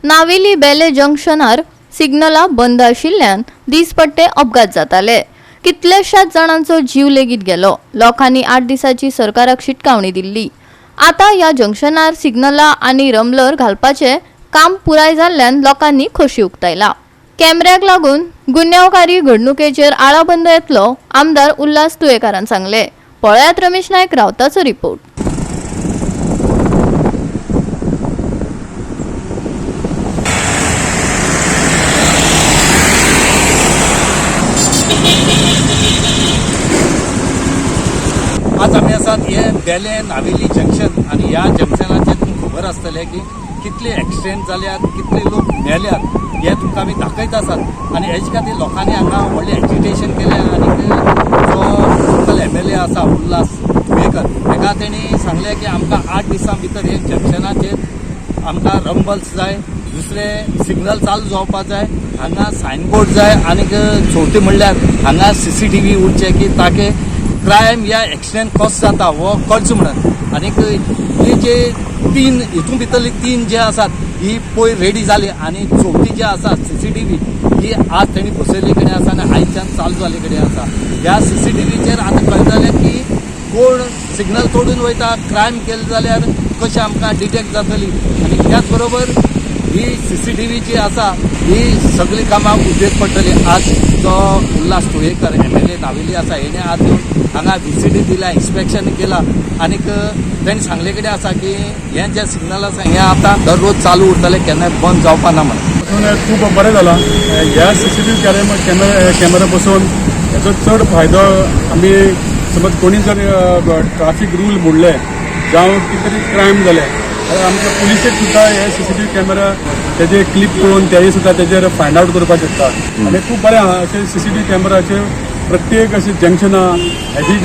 नावेली बेले जंक्शनार सिग्नला बंद आशिल्ल्यान दिसपट्टे अपघात जाताले। कितलेशाच जाणांचो जीव लेगीत गेलो। लोकांनी 8 दिसाची सरकाराक शिटकावणी दिल्ली। आता या जंक्शनार सिग्नला आनी रंबलर घालपाचे काम पुराय जाल्ल्यान लोकांनी खोशी उक्तायला। कॅमेऱ्याक लागून गुन्यांवकारी घडणुकेचेर आळाबंद येतलो, आमदार उल्हास तुयेकारान सांगले। पळयात रमेश नायक रावताचो रिपोर्ट। आज आम्ही आसात हे बेले नावेली जंक्शन आणि ह्या जंक्शनाचे तुमकां खबर आसतलें की कितले एक्सिडेंट जाल्यात, कितले लोक मेल्यात हे तुमकां आमी दाखयत आसात। आणि हेजे खातीर लोकांनी हांगा व्हडलें एजिटेशन केलें आनी जो लोकल MLA आसा उल्हास तुयेकर हेका तेणी सांगलें की आमकां 8 दिसां भितर हे जंक्शनाचेर आमकां रंबल्स जाय, दुसरे सिग्नल चालू जावपाक जाय, हांगा सायनबोर्ड जाय आणि चवथी म्हणल्यार हांगा CCTV उरचे की ताके क्रायम या एक्सिडेंट कस जाता वो कळचो म्हणून। आनी हे जे 3 हितून भितरली 3 जे आसात ही पयर रेडी जाली आणि चवथी जे आसा CCTV ही आज तेणी बसयल्ले कडेन आसा आनी आयच्यान चालू जाल्ले कडेन आसा। ह्या CCTVचेर आतां कळटलें की कोण सिग्नल तोडून वयता, क्रायम केले जाल्यार कशें आमकां डिटेक्ट जातली। आनी त्याच बरोबर ही CCTV जी आसा ही सगळी कामां उदेक पडटली। आज जो उल्हास तुयेकर MLA नावेली आसा हेणे आज हांगा विजिट दिला, इन्स्पेक्शन केला आणि तेणी सांगले कडेन आसा की हे जे सिग्नल आसा हे आता दररोज चालू उरतले, केन्नाय बंद जावपा ना म्हणून। खूब बरें जाला ह्या CCTV कॅमेरा बसोवन हेचो चड फायदो आमी समज कोणी जर ट्राफीक रूल मोडले जावं कितें तरी क्रायम जाले जाल्यार आमच्या पुलिसेक सुद्दां हे CCTV कॅमेरा तेजे क्लिप करून तेय सुद्दां तेजेर फायंड आउट करपाक शकता। आनी खूब बरें आहा अशें CCTV कॅमेराचे प्रत्येक अशें जंक्शनां हेजी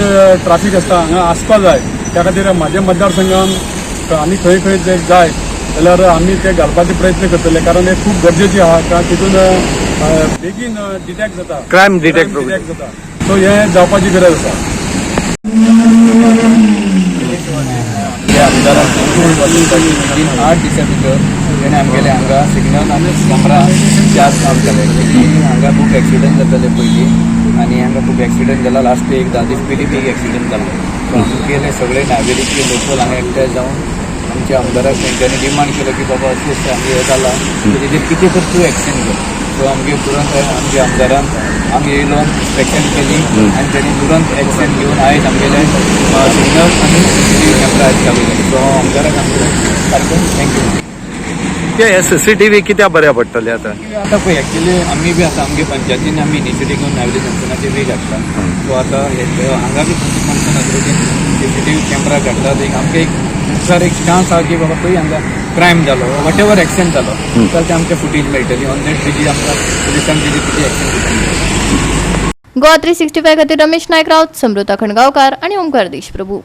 ट्राफीक आसता हांगा आसपा जाय। त्या खातीर म्हाज्या मतदारसंघात आनी खंय खंय जर जाय जाल्यार आमी ते घालपाचे प्रयत्न करतले, कारण हे खूब गरजेचें आहा कारण तितून बेगीन डिटेक्ट जाता, क्रायम डिटेक्ट जाता। सो हे जावपाची गरज आसा। आमदारान 8 दिसां भितर तेणें आमगेले हांगा सिग्नल आनी कॅमेरा चार्ज मारतले। हांगा खूब एक्सिडेंट जाताले पयलीं आनी हांगा खूब एक्सिडेंट जाला। लास्ट एक 10 दीस पयलीं बी एक्सिडेंट जाला। सो आमगेले सगळे नावेलीचे लोकल हांगा एकठांय जावन आमच्या आमदाराक तेंच्यांनी डिमांड केलो की बाबा अशें आमगे हें जाला तेजेर कितें तर तूं एक्शन कर। सो आमगे तुरंत आमच्या आमदारान आमी येयलो, इन्स्पेक्शन केली आनी तेणी तुरंत एक्शन घेवन आयज आमगेले सिग्नल आनी CCTV कॅमेरा आयज चालू केले। सो आमदाराक आमचे सारको थँक्यू। हे CCTV कित्याक बऱ्या पडटले आता पळय एक्चुअली आमी बी आतां आमगे पंचायतीन आमी इनिशिएटीव घेवन नावेली जंक्शनाचेर बी घातला। सो आतां हांगा बी पंचायत CCTV कॅमेरा घातला एक आमकां एक मुखार एक चान्स आहा की बाबा खंय हांगा क्रायम जालो वॉट एवर एक्शन जालो जाल्यार ते आमकां फुटेज मेळटली ऑन दॅट तेजी आमकां पुलिसांक तेजी कितें एक्शन दिता। गोवा 365 खातीर रमेश नायक रावत, समृता खणगांवकार आणि ओमकार देशप्रभू।